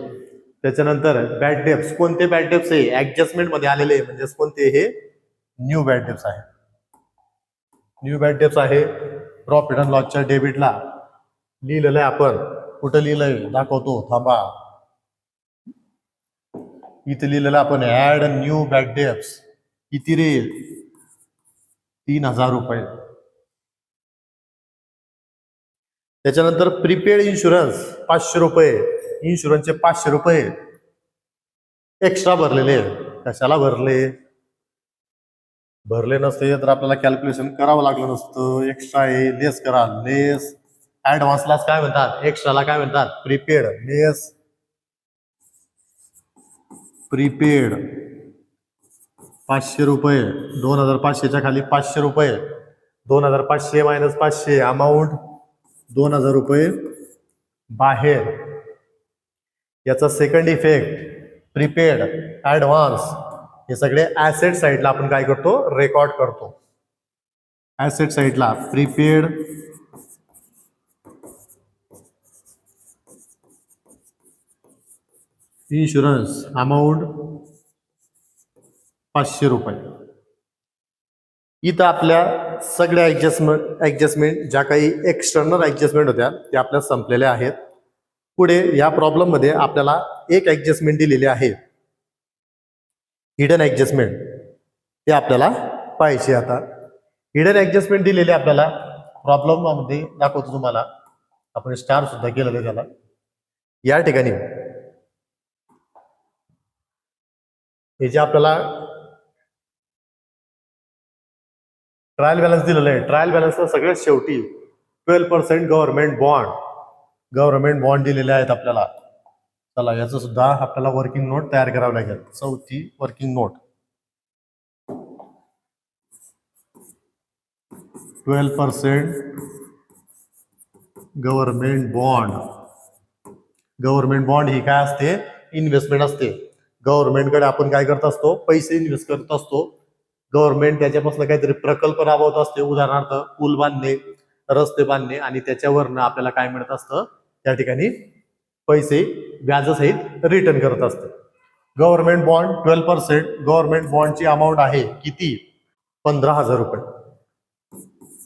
त्याच्यानंतर बॅड डेब्ट्स. कोणते बॅड डेब्ट्स आहे? ऍडजस्टमेंट मध्ये आलेले म्हणजे कोणते? हे न्यू बॅड डेब्ट्स आहे. न्यू बॅड डेब्ट्स आहे प्रॉफिट अँड लॉसच्या डेबिटला. लिहिलेलं आहे आपण. कुठं लिहिलंय? दाखवतो थांबा. इथे लिहिलेलं आपण ऍड न्यू बॅड डेब्ट्स. किती रे? 3,000 रुपये. त्याच्यानंतर प्रीपेड इन्शुरन्स 500 रुपये. इन्शुरन्सचे 500 रुपये एक्स्ट्रा भरलेले. कशाला भरले नसते तर आपल्याला कॅल्क्युलेशन करावं लागलं नसतं. एक्स्ट्रा आहे, लेस करा. लेस ऍडव्हान्सलाच काय म्हणतात? एक्स्ट्राला काय म्हणतात? प्रीपेड. लेस प्रीपेड 500 रुपये. 2,500च्या खाली 500 रुपये. 2,500 मायनस 500 अमाऊंट 2,000 रुपये बाहेर. याचा सेकंड इफेक्ट प्रीपेड, ऍडव्हान्स हे सगळे ऍसेट साईडला आपण काय करतो? रेकॉर्ड करतो. ऍसेट साईडला प्रीपेड इन्शुरन्स अमाऊंट 500 रुपये. इथं आपल्या सगळ्या ऍडजस्टमेंट ज्या काही एक्सटर्नल ऍडजस्टमेंट होत्या त्या आपल्या संपलेल्या आहेत. पुढे या प्रॉब्लेम मध्ये आपल्याला एक ऍडजस्टमेंट दिलेली आहे, हिडन ऍडजस्टमेंट. ते आपल्याला पाहिजे. आता हिडन ऍडजस्टमेंट दिलेली आपल्याला प्रॉब्लेम मध्ये दाखवतो तुम्हाला. आपण स्टार सुद्धा केलेलं त्याला. या ठिकाणी हे जे आपल्याला ट्रायल बॅलन्स दिलेलं आहे, ट्रायल बॅलन्सला सगळ्यात शेवटी 12% गव्हर्नमेंट बॉन्ड दिलेले आहेत आपल्याला. चला याचं सुद्धा आपल्याला वर्किंग नोट तयार करावं लागेल. चौथी वर्किंग नोट 12% गव्हर्नमेंट बॉन्ड ही काय असते? इन्व्हेस्टमेंट असते. गव्हर्नमेंटकडे आपण काय करत असतो? पैसे इन्व्हेस्ट करत असतो. गव्हर्नमेंट त्याच्यापासून काहीतरी प्रकल्प राबवत असते. उदाहरणार्थ पूल बांधणे, रस्ते बांधणे आणि त्याच्यावरनं आपल्याला काय मिळत असतं? त्या ठिकाणी पैसे व्याजासहित रिटर्न करत असते. Government bond 12%. गव्हर्नमेंट बॉन्डची अमाऊंट आहे किती? 15,000 रुपये.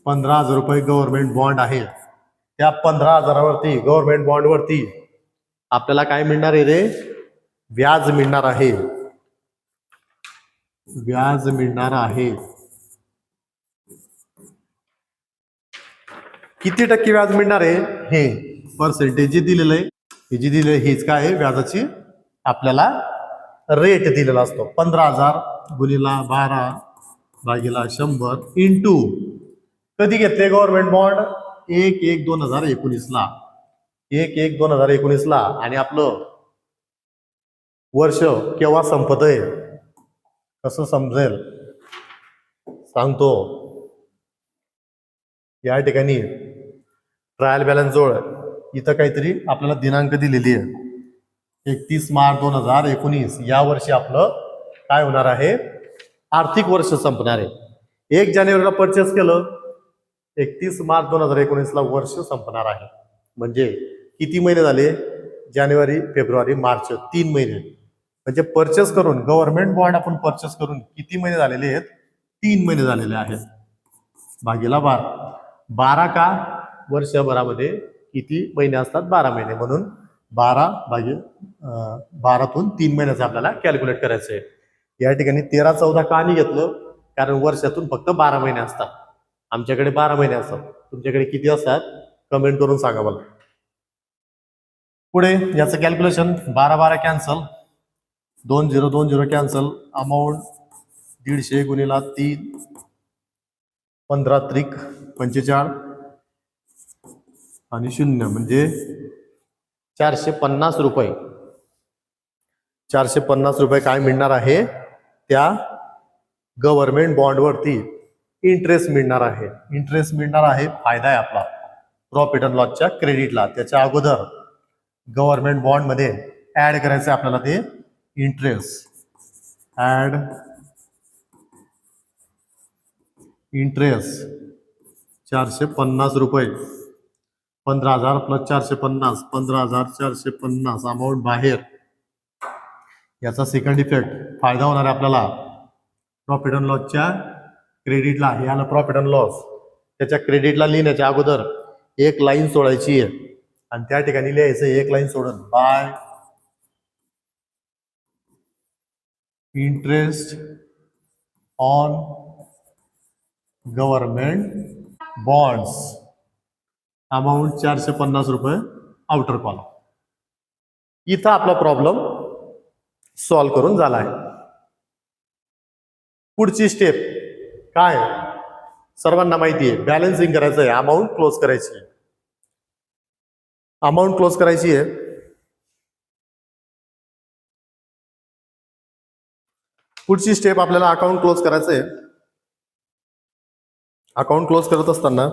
15,000 रुपये गव्हर्नमेंट बॉन्ड आहे. त्या 15,000वरती गव्हर्नमेंट बॉन्डवरती आपल्याला काय मिळणार आहे रे? व्याज मिळणार आहे. व्याज मिळणार आहे. किती टक्के व्याज मिळणार आहे हे पर्सेंटेज जे दिलेलं आहे, हे जे दिलेलं आहे हेच काय आहे, व्याजाची आपल्याला रेट दिलेला असतो. 15,000 गुणिला 12 भागीला 100 इंटू कधी घेतले गव्हर्नमेंट बॉन्ड 1/1/2019 ला, 1/1/2019 ला. आणि आपलं वर्ष केव्हा संपत आहे कसं समजेल सांगतो. या ठिकाणी ट्रायल बॅलन्स जोड इथं काहीतरी आपल्याला दिनांक दिलेली आहे 31 मार्च 2019. या वर्षी आपलं काय होणार आहे, आर्थिक वर्ष संपणार आहे. 1 जानेवारीला परचेस केलं, 31 मार्च 2019 ला वर्ष संपणार आहे. म्हणजे किती महिने झाले, जानेवारी फेब्रुवारी मार्च, 3 महिने. म्हणजे परचेस करून गव्हर्नमेंट बॉन्ड आपण परचेस करून किती महिने झालेले आहेत, 3 महिने झालेले आहेत. भागीला 12 का, वर्षभरामध्ये किती महिने असतात, 12 महिने. म्हणून 12/12तून 3 महिन्याचं आपल्याला कॅल्क्युलेट करायचं आहे. या ठिकाणी 13-14 का नाही घेतलं, कारण वर्षातून फक्त 12 महिने असतात. आमच्याकडे 12 महिने असतात, तुमच्याकडे किती असतात कमेंट करून सांगा मला. पुढे याचं कॅल्क्युलेशन 12-12 कॅन्सल, 2-0-2-0 कॅन्सल, अमाऊंट 150 गुणिला 3, 15-45 आणि 0 म्हणजे 450 रुपये. 450 रुपये काय मिळणार आहे, त्या गव्हर्नमेंट बॉन्डवरती इंटरेस्ट मिळणार आहे. इंटरेस्ट मिळणार आहे, फायदा आहे आपला प्रॉफिट अँड लॉसच्या क्रेडिटला. त्याच्या अगोदर गव्हर्नमेंट बॉन्ड मध्ये ऍड करायचं आपल्याला ते इंटरेस्ट. ऍड इंटरेस्ट 450 रुपये, 15,000 प्लस 450, 15,450 अमाऊंट बाहेर. याचा सेकंड इफेक्ट फायदा होणार आहे आपल्याला प्रॉफिट अँड लॉसच्या क्रेडिटला. याला प्रॉफिट अँड लॉस त्याच्या क्रेडिटला लिहिण्याच्या अगोदर एक लाईन सोडायची आहे आणि त्या ठिकाणी लिहायचं एक लाईन सोडून bye interest on government bonds amount 450 रुपये आउटर कॉलम. इथं आपला प्रॉब्लेम सॉल्व्ह करून झाला आहे. पुढची स्टेप काय, सर्वांना माहिती आहे, बॅलन्सिंग करायचं आहे, अमाऊंट क्लोज करायची आहे. अमाऊंट क्लोज करायची आहे. पुढची स्टेप आपल्याला अकाउंट क्लोज करायचं आहे. अकाउंट क्लोज करत असताना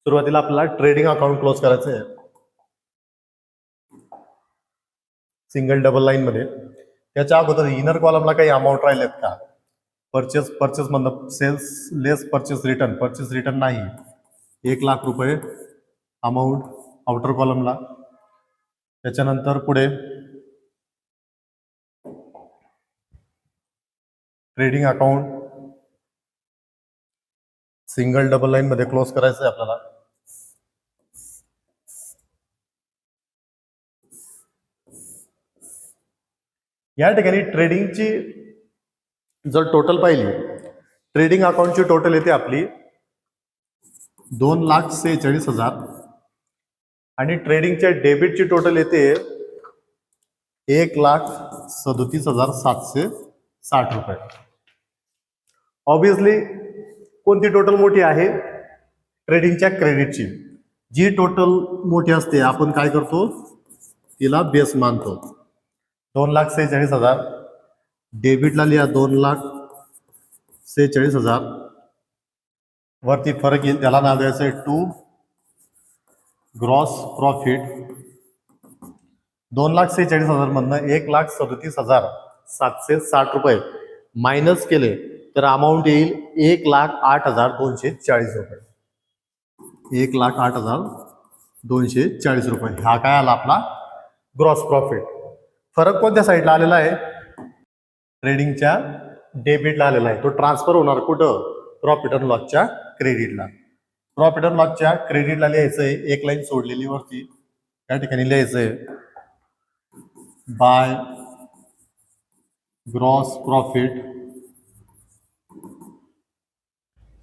सुरुवातीला आपल्याला ट्रेडिंग अकाउंट क्लोज करायचं आहे सिंगल डबल लाईन मध्ये. त्याच्या अगोदर इनर कॉलमला काही अमाऊंट राहिलेत का, परचेस मधनं सेल्स लेस परचेस रिटर्न नाही, 1,00,000 रुपये अमाऊंट आउटर कॉलमला. त्याच्यानंतर पुढे trading account single double line मध्ये क्लोज करायचं आहे आपल्याला. या ठिकाणी ट्रेडिंगची जर टोटल पाहिली, ट्रेडिंग अकाउंटची टोटल येते आपली 2,46,000 आणि ट्रेडिंगच्या डेबिटची टोटल येते 1,37,760 रुपये. ऑब्विसली कोणती टोटल मोठी आहे, ट्रेडिंगच्या क्रेडिटची. जी टोटल मोठी असते आपण काय करतो, तिला बेस मानतो. 2,46,000 डेबिटला लिहा 2,46,000 वरती फरक येईल, त्याला नाव द्यायचं आहे टू ग्रॉस प्रॉफिट. 2,46,000 मधनं 1,37,760 रुपये मायनस केले तर अमाऊंट येईल 1,08,240 रुपये. 1,08,240 रुपये हा काय आला आपला ग्रॉस प्रॉफिट. फरक कोणत्या साईडला आलेला आहे, ट्रेडिंगच्या डेबिटला आलेला आहे. तो ट्रान्सफर होणार कुठं, प्रॉफिट अँड लॉसच्या क्रेडिटला. प्रॉफिट अँड लॉसच्या क्रेडिटला लिहायचंय, एक लाईन सोडलेली वरती त्या ठिकाणी लिहायचंय बाय ग्रॉस प्रॉफिट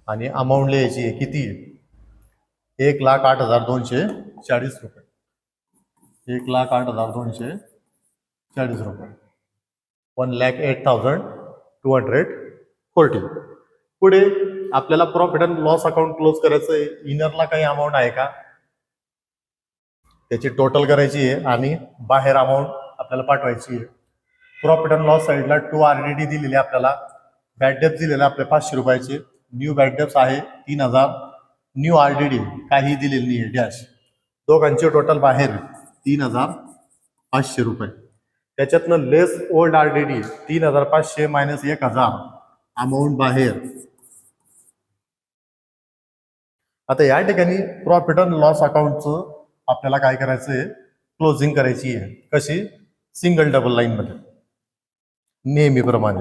आणि अमाऊंट लिहायची आहे किती? 1,08,240 रुपये. 1,08,240 रुपये. 1,08,240. पुढे आपल्याला profit and loss account close करायचं आहे. इनरला काही अमाऊंट आहे का त्याची टोटल करायची आहे आणि बाहेर अमाऊंट आपल्याला पाठवायची आहे. प्रॉफिट अँड लॉस साईडला 2 RDD दिलेले आपल्याला. बॅड डेप्स दिलेले आपले 500 रुपयाचे. न्यू बॅड डेप्स आहे 3,000. न्यू RDD काही दिलेली नाही आहे डॅश. दोघांचे टोटल बाहेर 3,500 रुपये. त्याच्यातनं लेस ओल्ड RDD 3,500 मायनस 1,000 अमाऊंट बाहेर. आता या ठिकाणी प्रॉफिट अँड लॉस अकाउंटचं आपल्याला काय करायचं आहे? क्लोजिंग करायची आहे. कशी? सिंगल डबल लाईन मध्ये नेहमीप्रमाणे.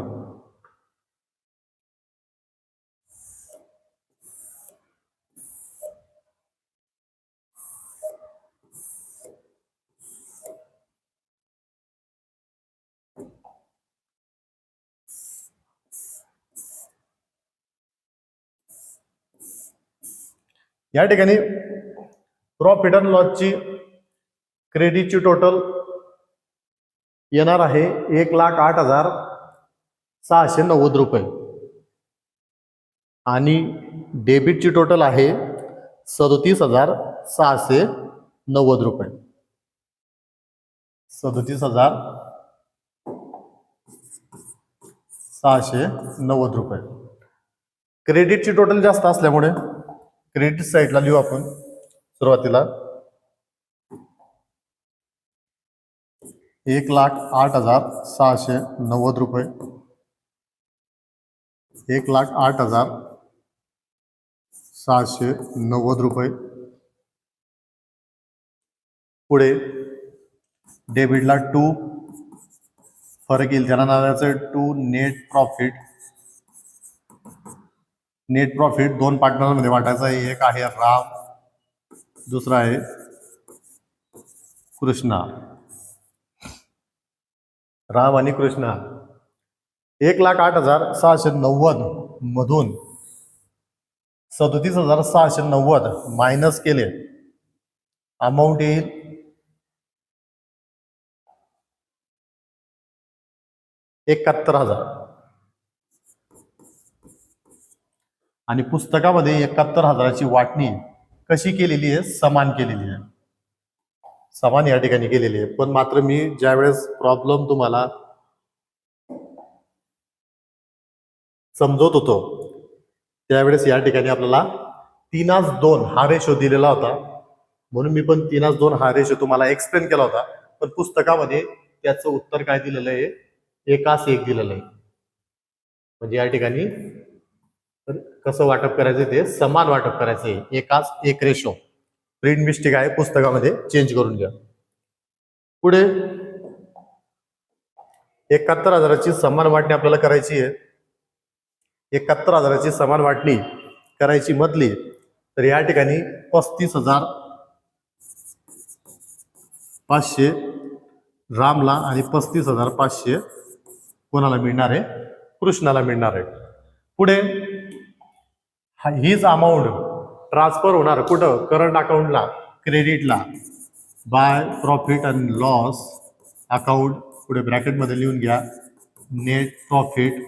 या ठिकाणी प्रॉफिट अँड लॉसची क्रेडिटची टोटल येणार आहे 1,08,690 रुपये आणि डेबिटची टोटल आहे 37,690 रुपये. 37,690 रुपये. क्रेडिटची टोटल जास्त असल्यामुळे क्रेडिट साईडला लिहू आपण सुरुवातीला 1,08,690 रुपये. 1,08,690 रुपये. पुढे डेबिटला 2 फरक येईल त्यांना नावाचं 2 नेट प्रॉफिट. नेट प्रॉफिट 2 पार्टनरमध्ये वाटायचं आहे. एक आहे राम, दुसरा आहे कृष्णा. राम आणि कृष्णा. 1,08,690 मधून 37,690 मायनस केले अमाऊंट येईल 71,000 आणि पुस्तकामध्ये 71,000ची वाटणी कशी केलेली आहे? समान केलेली आहे. समान या ठिकाणी केलेली आहे. पण मात्र मी ज्यावेळेस प्रॉब्लेम तुम्हाला समजवत होतो त्यावेळेस या ठिकाणी आपल्याला 3:2 हा रेशो दिलेला होता. म्हणून मी पण 3:2 हा रेशो तुम्हाला एक्सप्लेन केला होता. पण पुस्तकामध्ये त्याचं उत्तर काय दिलेलं आहे? 1:1 दिलेलं आहे. म्हणजे या ठिकाणी कसं वाटप करायचं ते समान वाटप करायचं आहे. 1:1 रेशो. प्रिंट मिस्टेक आहे पुस्तकामध्ये, चेंज करून घ्या. पुढे 71,000ची समान वाटणी आपल्याला करायची आहे. 71,000ची समान वाटणी करायची म्हटली तर या ठिकाणी 35,500 रामला आणि 35,500 कोणाला मिळणार आहे? कृष्णाला मिळणार आहे. पुढे हीच अमाऊंट ट्रान्सफर होणार कुठं? करंट अकाउंटला, क्रेडिटला, by profit and loss account. पुढे ब्रॅकेटमध्ये लिहून घ्या नेट प्रॉफिट.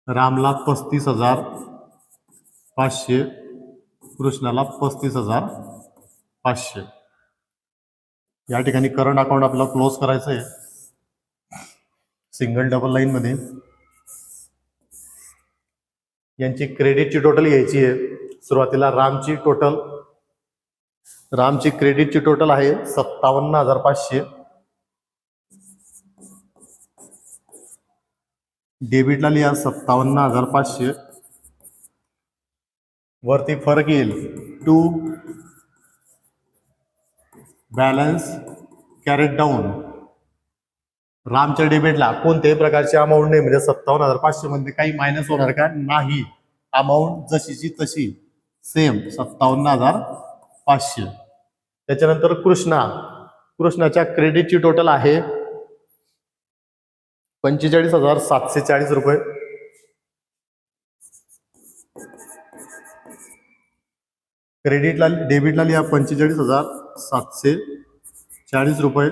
रामला 35,500, कृष्णाला 35,500. या ठिकाणी करंट अकाउंट आपल्याला क्लोज करायचं आहे सिंगल डबल लाईन मध्ये. यांची क्रेडिटची टोटल घ्यायची आहे. सुरुवातीला रामची क्रेडिटची टोटल आहे 57,500. डेबिटला लिहा 57,500. वरती फरक येईल 2 बॅलन्स कॅरेट डाऊन. रामच्या डेबिटला कोणत्याही प्रकारची अमाऊंट नाही, म्हणजे 57,500 मध्ये काही मायनस होणार का? नाही. अमाऊंट जशीची तशी सेम 57,500. त्याच्यानंतर कृष्णाच्या क्रेडिटची टोटल आहे 45,740 रुपये. क्रेडिटला डेबिटला लिहा 45,740 रुपये.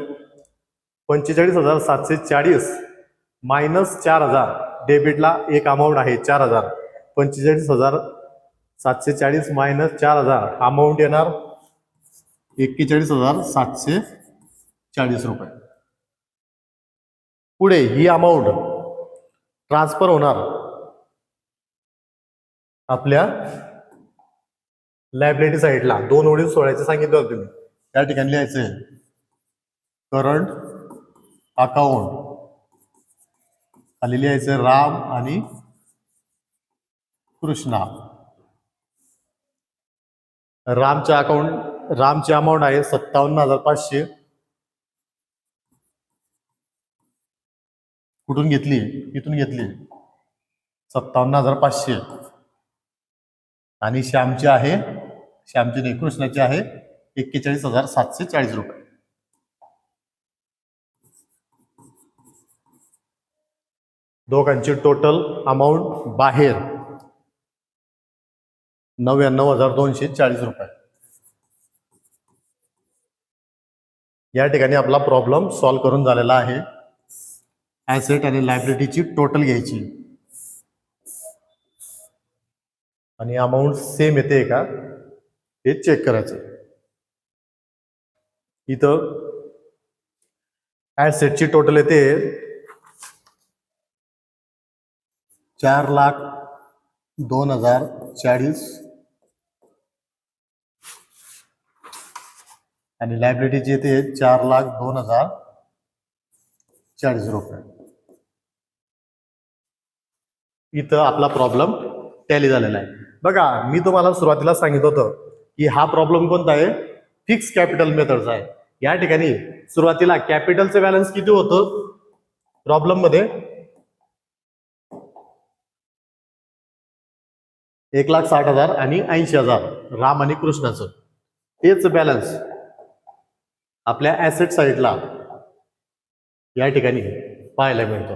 45,740 मायनस 4,000. डेबिटला एक अमाऊंट आहे 4,000. 45,740 मायनस 4,000 अमाऊंट येणार 41,740 रुपये. पुढे ही अमाऊंट ट्रान्सफर होणार आपल्या लायबिलिटी साईडला. 2 ओळी सोडायचे सांगितलं होतं तुम्ही. त्या ठिकाणी लिहायचंय करंट अकाउंट. खाली लिहायचं राम आणि कृष्णा. रामच्या रामची अमाऊंट आहे 57,500. कुठून घेतली? इथून घेतली 57,500. आणि श्यामची नाही कृष्णाची आहे 41,740 रुपये. दोघांची टोटल अमाऊंट बाहेर 99,240 रुपये. या ठिकाणी आपला प्रॉब्लेम सॉल्व्ह करून झालेला आहे. ऍसेट आणि लायबिलिटीची टोटल घ्यायची आणि अमाऊंट सेम येते का हे चेक करायचं. इथं ऍसेटची टोटल येते 4,02,040 आणि लायबिलिटीची येते 4,02,040 रुपये. इथं आपला प्रॉब्लेम टॅली झालेला आहे. बघा मी तुम्हाला सुरुवातीला सांगितलं होतं की हा प्रॉब्लेम कोणता आहे? फिक्स कॅपिटल मेथडचा आहे. या ठिकाणी सुरुवातीला कॅपिटलचं बॅलन्स किती होतं प्रॉब्लेम मध्ये? 1,60,000 आणि 80,000 राम आणि कृष्णाचं. तेच बॅलन्स आपल्या ऍसेट साईडला या ठिकाणी पाहायला मिळतो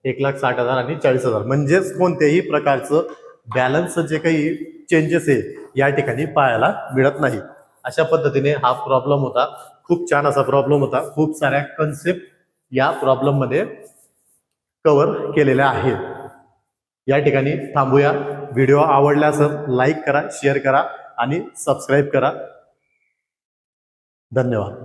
1,60,000 आणि 40,000. म्हणजेच कोणत्याही प्रकारचं बॅलन्स जे काही चेंजेस आहे या ठिकाणी पाहायला मिळत नाही. अशा पद्धतीने हा प्रॉब्लेम होता. खूप छान असा प्रॉब्लेम होता. खूप साऱ्या कन्सेप्ट या प्रॉब्लेम मध्ये कव्हर केलेल्या आहेत. या ठिकाणी थांबूया. व्हिडिओ आवडला असेल लाईक करा, शेअर करा आणि सबस्क्राईब करा. धन्यवाद.